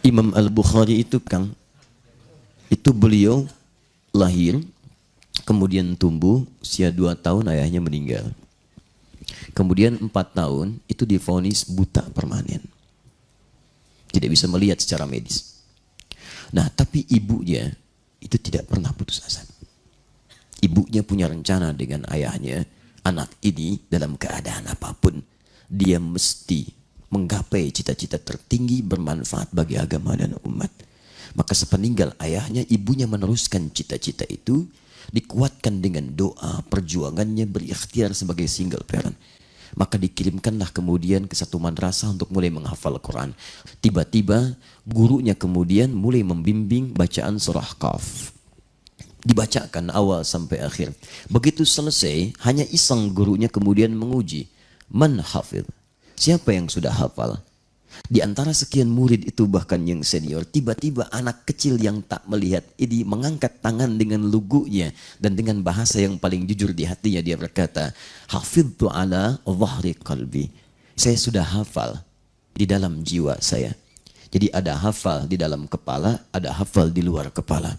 Imam Al-Bukhari itu Kang, itu beliau lahir, kemudian tumbuh, usia 2 tahun ayahnya meninggal. Kemudian 4 tahun itu divonis buta permanen. Tidak bisa melihat secara medis. Nah, tapi ibunya itu tidak pernah putus asa. Ibunya punya rencana dengan ayahnya, anak ini dalam keadaan apapun, dia mesti menggapai cita-cita tertinggi bermanfaat bagi agama dan umat. Maka sepeninggal ayahnya, ibunya meneruskan cita-cita itu, dikuatkan dengan doa, perjuangannya berikhtiar sebagai single parent. Maka dikirimkanlah kemudian ke satu madrasah untuk mulai menghafal Quran. Tiba-tiba gurunya kemudian mulai membimbing bacaan surah Qaf. Dibacakan awal sampai akhir. Begitu selesai, hanya iseng gurunya kemudian menguji. Man hafidh? Siapa yang sudah hafal? Di antara sekian murid itu bahkan yang senior, tiba-tiba anak kecil yang tak melihat ini mengangkat tangan dengan lugunya dan dengan bahasa yang paling jujur di hatinya dia berkata, hafidtu ala dhahri qalbi. Saya sudah hafal di dalam jiwa saya. Jadi ada hafal di dalam kepala, ada hafal di luar kepala.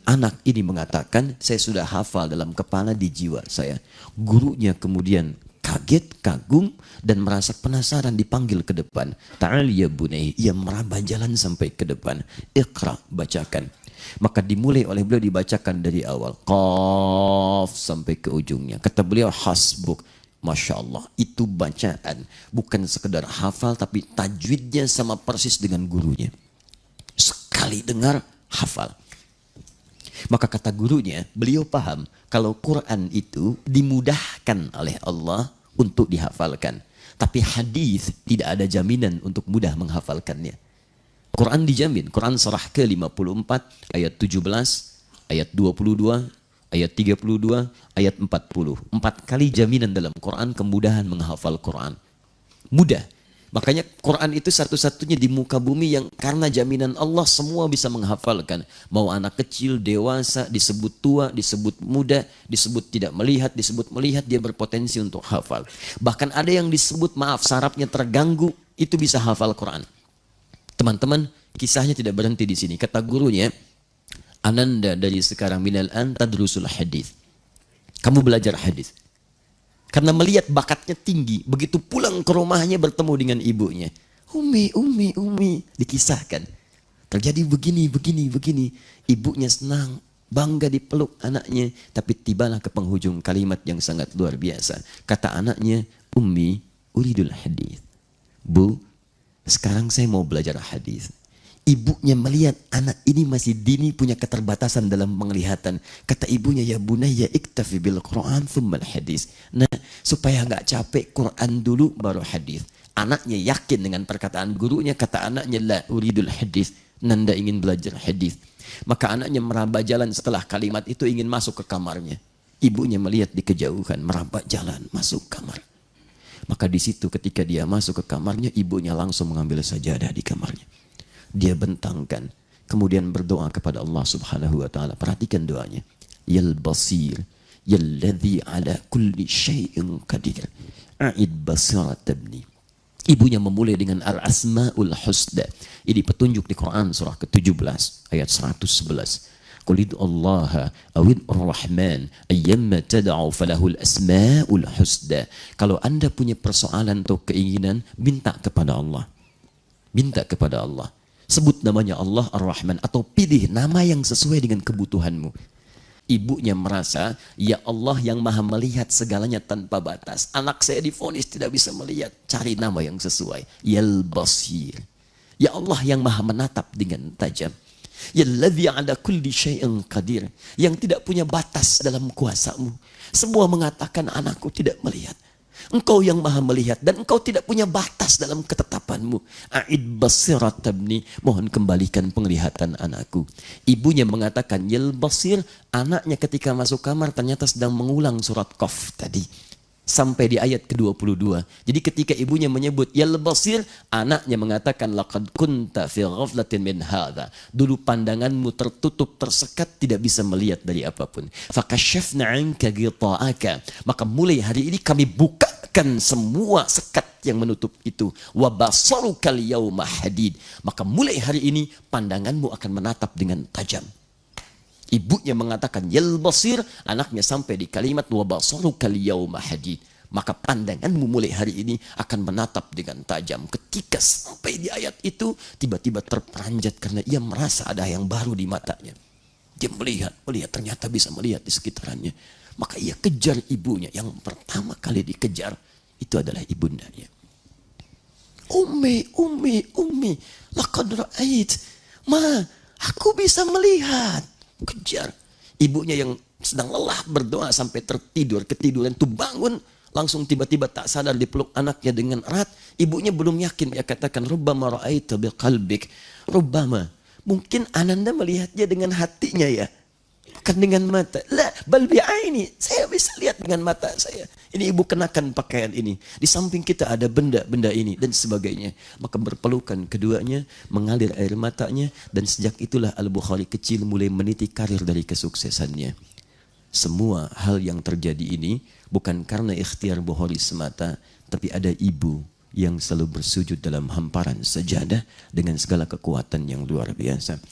Anak ini mengatakan, saya sudah hafal dalam kepala, di jiwa saya. Gurunya kemudian kaget, kagum, dan merasa penasaran, dipanggil ke depan. Ta'al ya bunai, ia meraba jalan sampai ke depan. Iqra, bacakan. Maka dimulai oleh beliau dibacakan dari awal. Qaf sampai ke ujungnya. Kata beliau, hasbuk. Masya Allah, itu bacaan. Bukan sekedar hafal, tapi tajwidnya sama persis dengan gurunya. Sekali dengar, hafal. Maka kata gurunya, beliau paham kalau Quran itu dimudahkan oleh Allah untuk dihafalkan. Tapi hadis tidak ada jaminan untuk mudah menghafalkannya. Quran dijamin. Quran surah ke-54 ayat 17, ayat 22, ayat 32, ayat 40. 4 kali jaminan dalam Quran kemudahan menghafal Quran. Mudah. Makanya Quran itu satu-satunya di muka bumi yang karena jaminan Allah semua bisa menghafalkan. Mau anak kecil, dewasa, disebut tua, disebut muda, disebut tidak melihat, disebut melihat, dia berpotensi untuk hafal. Bahkan ada yang disebut, maaf, sarafnya terganggu, itu bisa hafal Quran. Teman-teman, kisahnya tidak berhenti di sini. Kata gurunya, Ananda dari sekarang minal an tadrusul hadis. Kamu belajar hadis. Karena melihat bakatnya tinggi, begitu pulang ke rumahnya bertemu dengan ibunya. Umi, dikisahkan. Terjadi begini. Ibunya senang, bangga dipeluk anaknya. Tapi tibalah ke penghujung kalimat yang sangat luar biasa. Kata anaknya, Ummi, uridul hadis. Bu, sekarang saya mau belajar hadis. Ibunya melihat anak ini masih dini, punya keterbatasan dalam penglihatan. Kata ibunya, ya bunayya iktafi bil Quran thummal hadis. Nah, supaya nggak capek, Quran dulu baru hadis. Anaknya yakin dengan perkataan gurunya. Kata anaknya, la uridul hadis. Nanda ingin belajar hadis. Maka anaknya meraba jalan setelah kalimat itu, ingin masuk ke kamarnya. Ibunya melihat di kejauhan, meraba jalan masuk kamar. Maka di situ ketika dia masuk ke kamarnya, ibunya langsung mengambil sajadah di kamarnya. Dia bentangkan, kemudian berdoa kepada Allah Subhanahu wa taala. Perhatikan doanya. Yal basir, yalladzi ala kulli syai'in qadir. A'id basirat ibni. Ibunya memulai dengan al-asmaul husna. Ini petunjuk di Quran surah ke-17 ayat 111. Qul Allah awid ar-Rahman ayyamma tad'u falahul asmaul husna. Kalau Anda punya persoalan atau keinginan, minta kepada Allah. Minta kepada Allah. Sebut namanya Allah Ar-Rahman atau pilih nama yang sesuai dengan kebutuhanmu. Ibunya merasa, ya Allah yang maha melihat segalanya tanpa batas. Anak saya divonis tidak bisa melihat. Cari nama yang sesuai. Yal Basir. Ya Allah yang maha menatap dengan tajam. Yalladzi ala kulli syai'in qadir. Yang tidak punya batas dalam kuasamu. Semua mengatakan anakku tidak melihat. Engkau yang maha melihat dan engkau tidak punya batas dalam ketetapanmu. A'id basirat tabni, mohon kembalikan penglihatan anakku. Ibunya mengatakan, Yal Basir, anaknya ketika masuk kamar ternyata sedang mengulang surat Qaf tadi. Sampai di ayat ke-22. Jadi ketika ibunya menyebut Yal Basir, anaknya mengatakan, laqad kunta fi ghaflatin min hadha. Dulu pandanganmu tertutup, tersekat, tidak bisa melihat dari apapun. Fakashafna 'anka ghita'aka. Maka mulai hari ini kami bukakan semua sekat yang menutup itu. Wa basarukal yauma hadid. Maka mulai hari ini pandanganmu akan menatap dengan tajam. Ibunya mengatakan yal basir, anaknya sampai di kalimat wa basarukal yauma hadid. Maka pandanganmu mulai hari ini akan menatap dengan tajam. Ketika sampai di ayat itu, tiba-tiba terperanjat karena ia merasa ada yang baru di matanya. Dia melihat, ternyata bisa melihat di sekitarannya. Maka ia kejar ibunya. Yang pertama kali dikejar itu adalah ibundanya. Ummi, laqad ra'ait. Ma, aku bisa melihat. Kejar. Ibunya yang sedang lelah berdoa sampai tertidur, ketiduran itu bangun, langsung tiba-tiba tak sadar dipeluk anaknya dengan erat. Ibunya belum yakin, dia katakan rubbama ra'aita biqalbik. Rubbama, mungkin ananda melihatnya dengan hatinya ya, bukan dengan mata. La bal bi'aini, saya bisa lihat dengan mata saya. Ini ibu kenakan pakaian ini, di samping kita ada benda-benda ini dan sebagainya. Maka berpelukan keduanya, mengalir air matanya, dan sejak itulah Al-Bukhari kecil mulai meniti karir dari kesuksesannya. Semua hal yang terjadi ini bukan karena ikhtiar Bukhari semata, tapi ada ibu yang selalu bersujud dalam hamparan sajadah dengan segala kekuatan yang luar biasa.